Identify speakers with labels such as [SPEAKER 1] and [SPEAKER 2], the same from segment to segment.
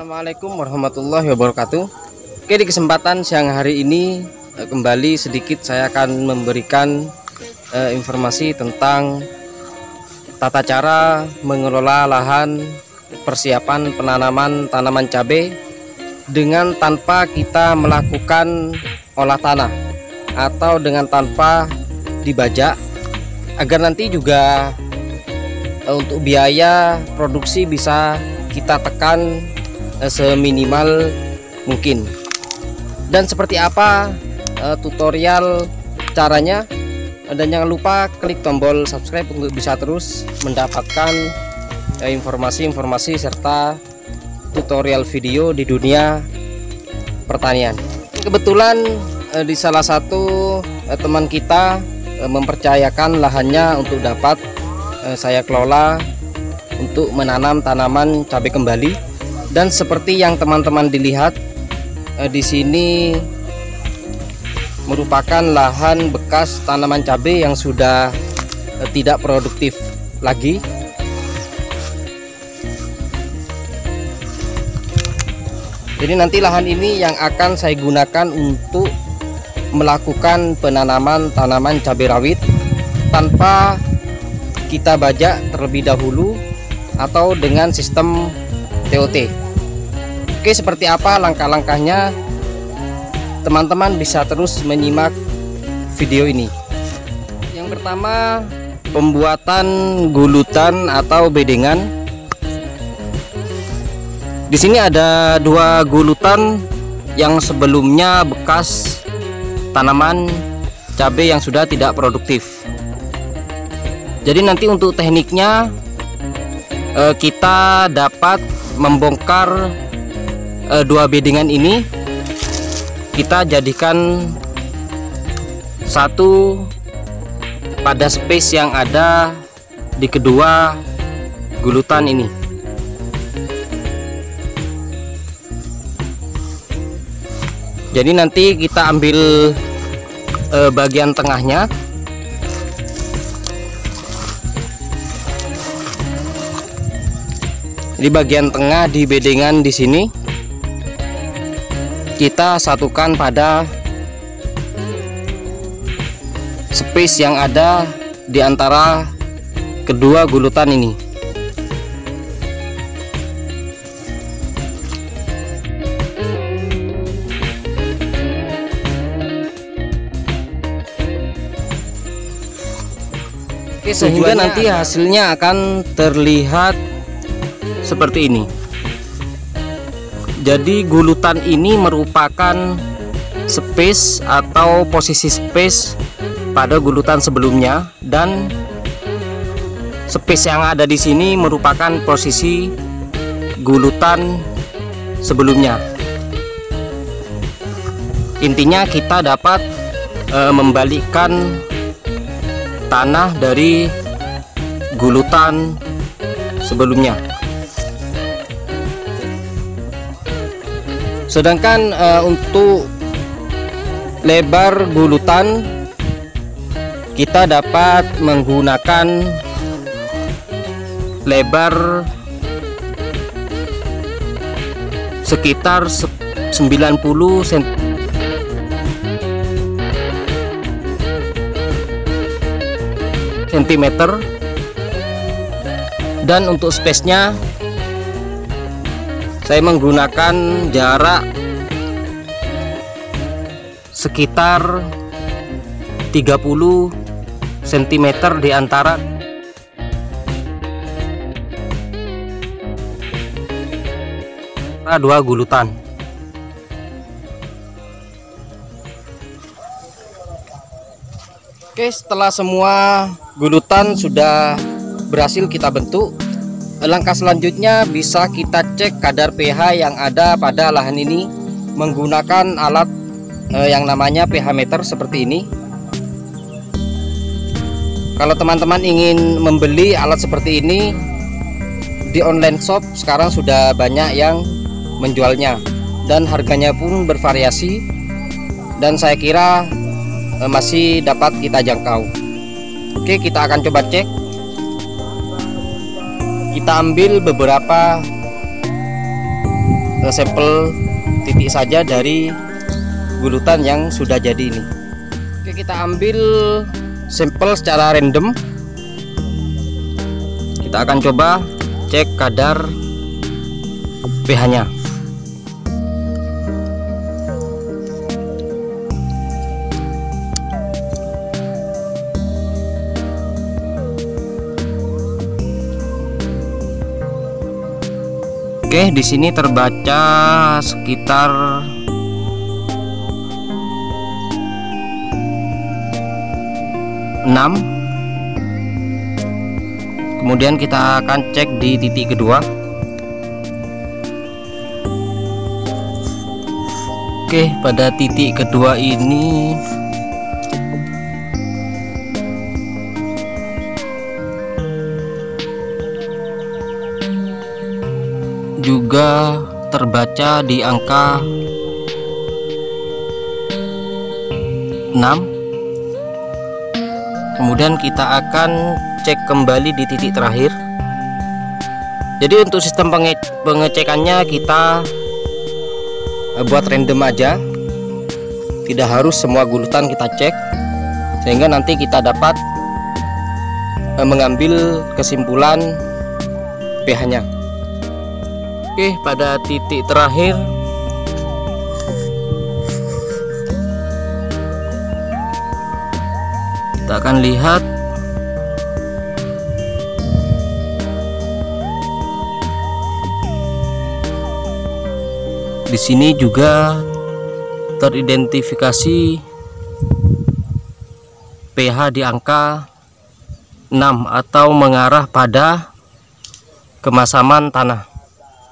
[SPEAKER 1] Assalamualaikum warahmatullahi wabarakatuh. Oke, di kesempatan siang hari ini kembali sedikit saya akan memberikan informasi tentang tata cara mengelola lahan persiapan penanaman tanaman cabai dengan tanpa kita melakukan olah tanah atau dengan tanpa dibajak, agar nanti juga untuk biaya produksi bisa kita tekan seminimal mungkin. Dan seperti apa tutorial caranya, dan jangan lupa klik tombol subscribe untuk bisa terus mendapatkan informasi-informasi serta tutorial video di dunia pertanian. Kebetulan di salah satu teman kita mempercayakan lahannya untuk dapat saya kelola untuk menanam tanaman cabai kembali. Dan seperti yang teman-teman dilihat di sini merupakan lahan bekas tanaman cabai yang sudah tidak produktif lagi. Jadi nanti lahan ini yang akan saya gunakan untuk melakukan penanaman tanaman cabai rawit tanpa kita bajak terlebih dahulu atau dengan sistem TOT. Oke, seperti apa langkah-langkahnya? Teman-teman bisa terus menyimak video ini. Yang pertama, pembuatan gulutan atau bedengan. Di sini ada dua gulutan yang sebelumnya bekas tanaman cabai yang sudah tidak produktif. Jadi nanti untuk tekniknya kita dapat membongkar dua bedengan ini, kita jadikan satu pada space yang ada di kedua gulutan ini. Jadi nanti kita ambil bagian tengahnya. Di bagian tengah di bedengan di sini kita satukan pada space yang ada di antara kedua gulutan ini. Oke, sehingga nanti hasilnya akan terlihat seperti ini. Jadi gulutan ini merupakan space atau posisi space pada gulutan sebelumnya, dan space yang ada di sini merupakan posisi gulutan sebelumnya. Intinya kita dapat membalikkan tanah dari gulutan sebelumnya. Sedangkan untuk lebar gulutan kita dapat menggunakan lebar sekitar 90 cm, dan untuk space-nya saya menggunakan jarak sekitar 30 cm di antara dua gulutan. Oke, setelah semua gulutan sudah berhasil kita bentuk, langkah selanjutnya bisa kita cek kadar pH yang ada pada lahan ini menggunakan alat yang namanya pH meter seperti ini. Kalau teman-teman ingin membeli alat seperti ini di online shop, sekarang sudah banyak yang menjualnya dan harganya pun bervariasi, dan saya kira masih dapat kita jangkau. Oke, kita akan coba cek. Kita ambil beberapa sampel titik saja dari gulutan yang sudah jadi ini. Oke, kita ambil sampel secara random. Kita akan coba cek kadar pH-nya. Oke, di sini terbaca sekitar 6. Kemudian kita akan cek di titik kedua. Oke, pada titik kedua ini juga terbaca di angka 6. Kemudian kita akan cek kembali di titik terakhir. Jadi untuk sistem pengecekannya kita buat random aja, tidak harus semua gulutan kita cek, sehingga nanti kita dapat mengambil kesimpulan pH-nya. Oke, pada titik terakhir kita akan lihat di sini juga teridentifikasi pH di angka 6 atau mengarah pada kemasaman tanah.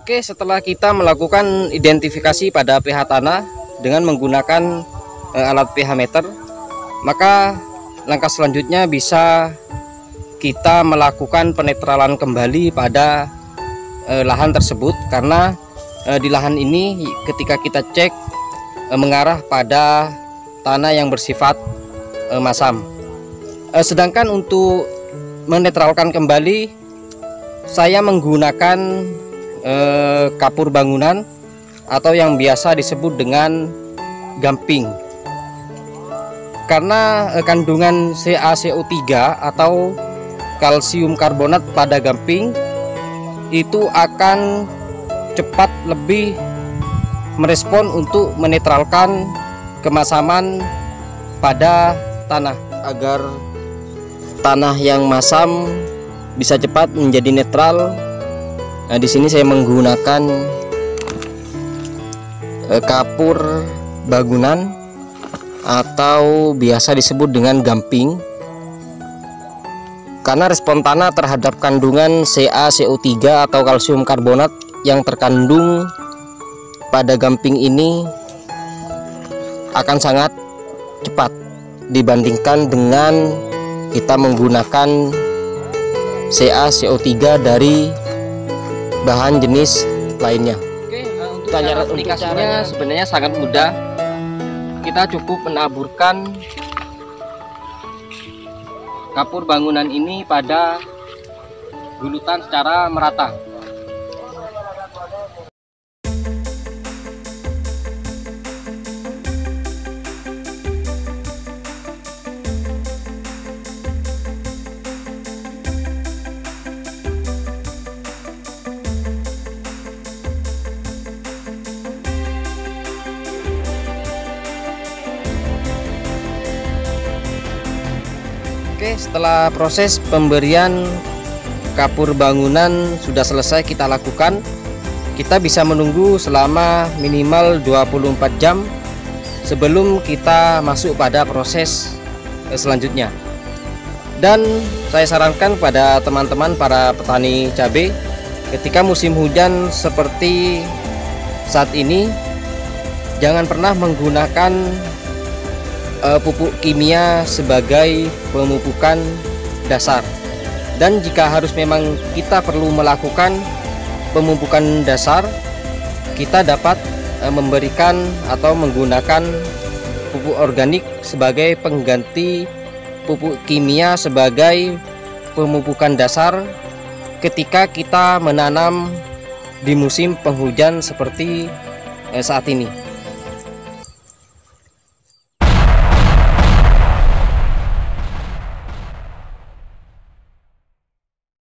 [SPEAKER 1] Oke, setelah kita melakukan identifikasi pada pH tanah dengan menggunakan alat pH meter, maka langkah selanjutnya bisa kita melakukan penetralan kembali pada lahan tersebut, karena di lahan ini ketika kita cek mengarah pada tanah yang bersifat masam. Sedangkan untuk menetralkan kembali, saya menggunakan kapur bangunan atau yang biasa disebut dengan gamping, karena kandungan CaCO3 atau kalsium karbonat pada gamping itu akan cepat lebih merespon untuk menetralkan kemasaman pada tanah, agar tanah yang masam bisa cepat menjadi netral. Nah, di sini saya menggunakan kapur bangunan atau biasa disebut dengan gamping, karena respon tanah terhadap kandungan CaCO3 atau kalsium karbonat yang terkandung pada gamping ini akan sangat cepat dibandingkan dengan kita menggunakan CaCO3 dari bahan jenis lainnya. Oke, untuk cara aplikasinya sebenarnya sangat mudah. Kita cukup menaburkan kapur bangunan ini pada gulutan secara merata. Oke, setelah proses pemberian kapur bangunan sudah selesai kita lakukan, kita bisa menunggu selama minimal 24 jam sebelum kita masuk pada proses selanjutnya. Dan saya sarankan pada teman-teman para petani cabai, ketika musim hujan seperti saat ini, jangan pernah menggunakan pupuk kimia sebagai pemupukan dasar. Dan jika harus memang kita perlu melakukan pemupukan dasar, kita dapat memberikan atau menggunakan pupuk organik sebagai pengganti pupuk kimia sebagai pemupukan dasar ketika kita menanam di musim penghujan seperti saat ini.